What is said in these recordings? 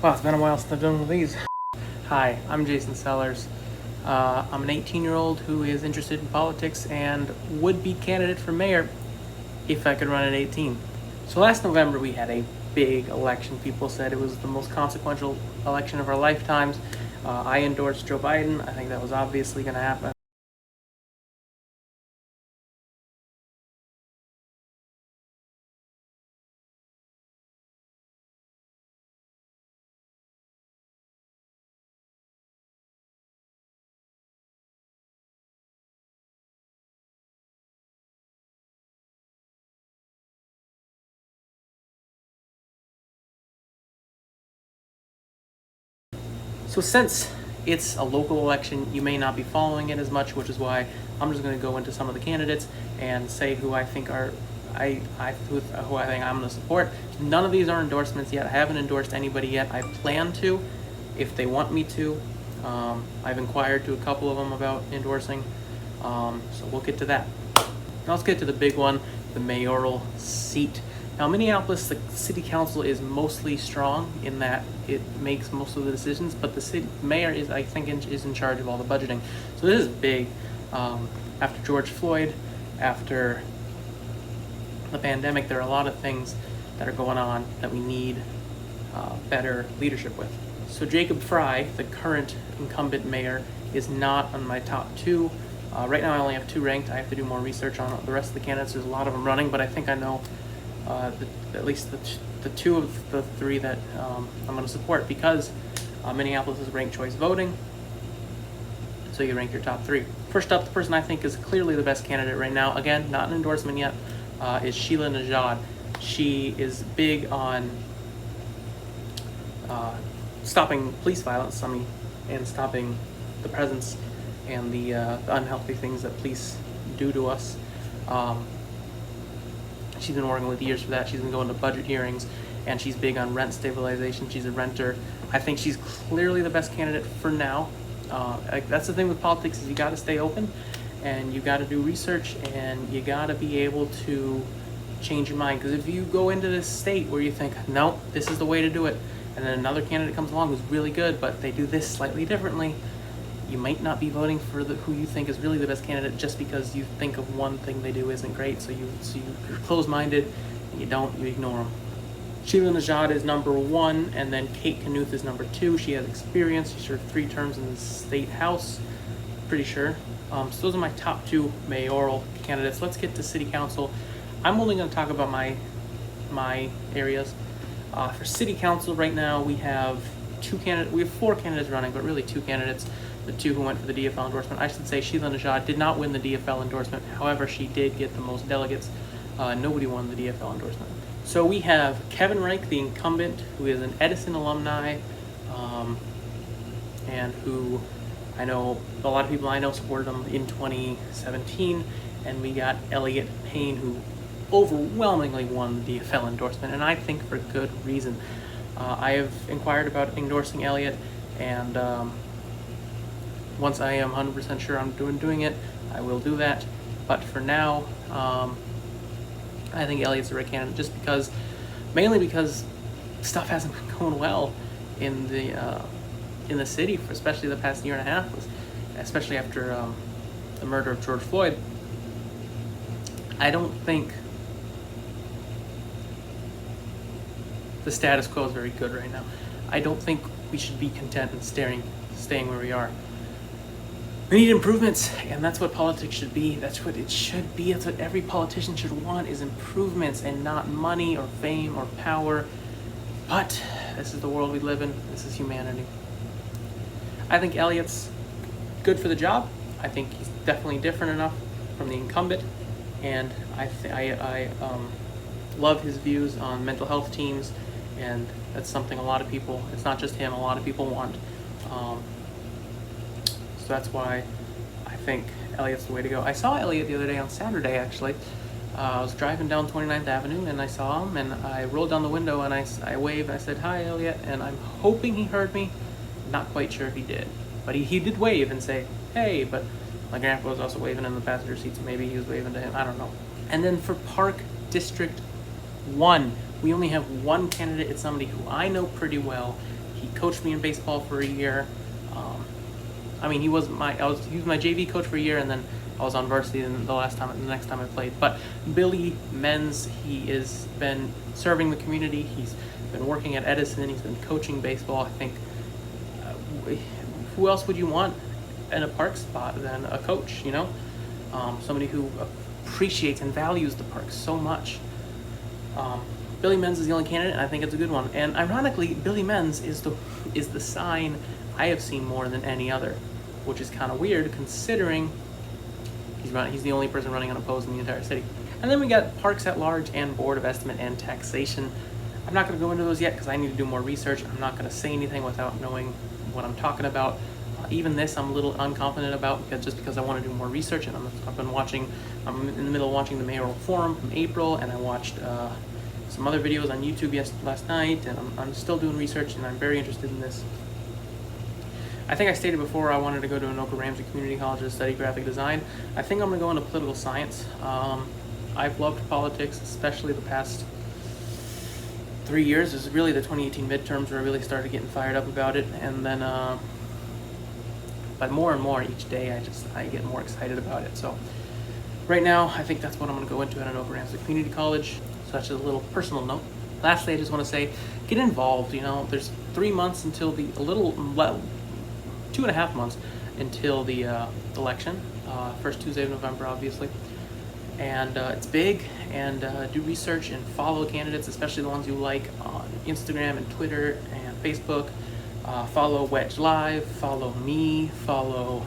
Wow, it's been a while since I've done one of these. Hi, I'm Jason Sellers. I'm an 18-year-old who is interested in politics and would be candidate for mayor if I could run at 18. So last November we had a big election. People said it was the most consequential election of our lifetimes. I endorsed Joe Biden. I think that was obviously going to happen. So since it's a local election, you may not be following it as much, which is why I'm just going to go into some of the candidates and say who I think are who I think I'm going to support. None of these are endorsements yet. I haven't endorsed anybody yet. I plan to, if they want me to. I've inquired to a couple of them about endorsing, so we'll get to that. Now let's get to the big one, the mayoral seat. Now, Minneapolis, the city council is mostly strong in that it makes most of the decisions, but the city mayor is, I think, is in charge of all the budgeting. So this is big. After George Floyd, after the pandemic, there are a lot of things that are going on that we need better leadership with. So Jacob Fry, the current incumbent mayor, is not on my top two. Right now I only have two ranked. I have to do more research on the rest of the candidates. There's a lot of them running, but I think I know at least the two of the three that I'm going to support, because Minneapolis is ranked choice voting, so you rank your top three. First up, the person I think is clearly the best candidate right now, again, not an endorsement yet, is Sheila Najad. She is big on stopping police violence, and stopping the presence and the unhealthy things that police do to us. She's been working with years for that. She's been going to budget hearings, and she's big on rent stabilization. She's a renter. I think she's clearly the best candidate for now. That's the thing with politics, is you got to stay open, and you got to do research, and you got to be able to change your mind. Because if you go into this state where you think, no, this is the way to do it, and then another candidate comes along who's really good, but they do this slightly differently, you might not be voting for who you think is really the best candidate just because you think of one thing they do isn't great. So you're closed-minded, and you ignore them. Sheila Najad is number one, and then Kate Knuth is number two. She has experience. She served 3 terms in the state house, pretty sure. So those are my top two mayoral candidates. Let's get to city council. I'm only going to talk about my areas. For city council right now, we have 4 candidates running, but really 2 candidates. The 2 who went for the DFL endorsement. I should say Sheila Najad did not win the DFL endorsement. However, she did get the most delegates. Nobody won the DFL endorsement. So we have Kevin Reich, the incumbent, who is an Edison alumni, and who I know a lot of people I know supported him in 2017. And we got Elliot Payne, who overwhelmingly won the DFL endorsement, and I think for good reason. I have inquired about endorsing Elliot, and once I am 100% sure I'm doing it, I will do that. But for now, I think Elliot's the right candidate, just mainly because stuff hasn't been going well in the city, especially the past year and a half, especially after the murder of George Floyd. I don't think the status quo is very good right now. I don't think we should be content in staying where we are. We need improvements, and that's what politics should be. That's what it should be. That's what every politician should want, is improvements, and not money or fame or power. But this is the world we live in. This is humanity. I think Elliot's good for the job. I think he's definitely different enough from the incumbent, and I love his views on mental health teams, and that's something a lot of people, it's not just him, a lot of people want. So that's why I think Elliot's the way to go. I saw Elliot the other day on Saturday, actually. I was driving down 29th Avenue, and I saw him, and I rolled down the window, and I waved, and I said, "Hi, Elliot," and I'm hoping he heard me. Not quite sure if he did. But he did wave and say, "Hey," but my grandpa was also waving in the passenger seat, so maybe he was waving to him. I don't know. And then for Park District 1, we only have one candidate. It's somebody who I know pretty well. He coached me in baseball for a year. He was my JV coach for a year, and then I was on varsity the next time I played. But Billy Menz, he has been serving the community. He's been working at Edison. He's been coaching baseball. I think, who else would you want in a park spot than a coach? Somebody who appreciates and values the park so much. Billy Menz is the only candidate, and I think it's a good one. And ironically, Billy Menz is the sign I have seen more than any other, which is kind of weird considering he's the only person running unopposed in the entire city. And then we got Parks at Large and Board of Estimate and Taxation. I'm not going to go into those yet because I need to do more research. I'm not going to say anything without knowing what I'm talking about. Even this I'm a little unconfident about because I want to do more research, and I'm in the middle of watching the mayoral forum from April, and I watched some other videos on YouTube last night, and I'm still doing research, and I'm very interested in this. I think I stated before I wanted to go to Anoka Ramsey Community College to study graphic design. I think I'm going to go into political science. I've loved politics, especially the past 3 years. This is really the 2018 midterms where I really started getting fired up about it, and then but more and more each day I get more excited about it. So right now I think that's what I'm going to go into at Anoka Ramsey Community College. So that's just a little personal note. Lastly, I just want to say, get involved. There's 3 months until 2.5 months until the election, first Tuesday of November, obviously. And it's big, and do research and follow candidates, especially the ones you like, on Instagram and Twitter and Facebook. Follow Wedge Live, follow me, follow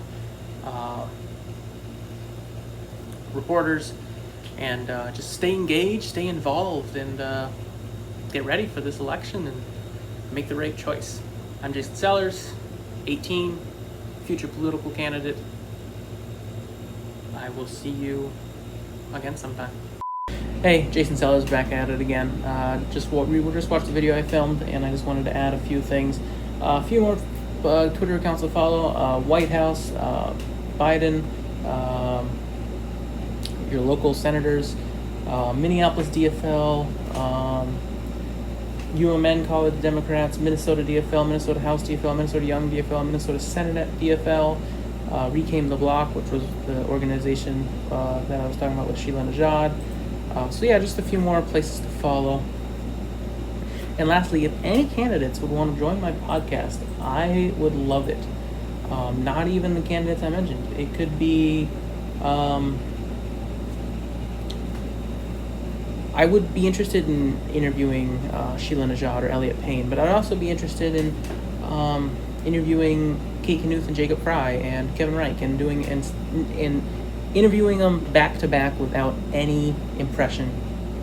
reporters, and just stay engaged, stay involved, and get ready for this election and make the right choice. I'm Jason Sellers, 18, future political candidate. I will see you again sometime. Hey, Jason Sellers back at it again. We just watched the video I filmed, and I just wanted to add a few things. A few more Twitter accounts to follow. White House, Biden, your local senators, Minneapolis DFL, UMN College Democrats, Minnesota DFL, Minnesota House DFL, Minnesota Young DFL, Minnesota Senate DFL, Reclaim the Block, which was the organization that I was talking about with Sheila Najad. So yeah, just a few more places to follow. And lastly, if any candidates would want to join my podcast, I would love it. Not even the candidates I mentioned. It could be... I would be interested in interviewing Sheila Najad or Elliot Payne, but I'd also be interested in interviewing Kate Knuth and Jacob Fry and Kevin Reich, and interviewing them back to back without any impression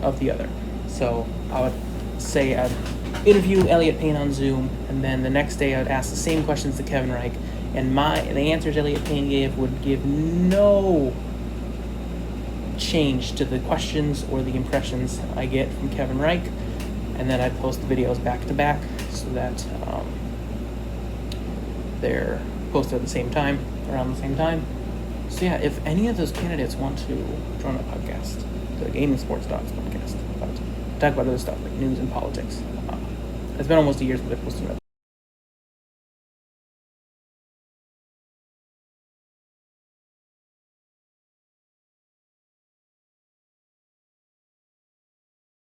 of the other. So I would say I'd interview Elliot Payne on Zoom, and then the next day I'd ask the same questions to Kevin Reich, and the answers Elliot Payne gave would give no change to the questions or the impressions I get from Kevin Reich, and then I'd post the videos back to back so that they're posted at the same time, around the same time. So yeah, if any of those candidates want to join the podcast, the Gaming Sports Dogs podcast, talk about other stuff like news and politics. It's been almost a year since I posted that.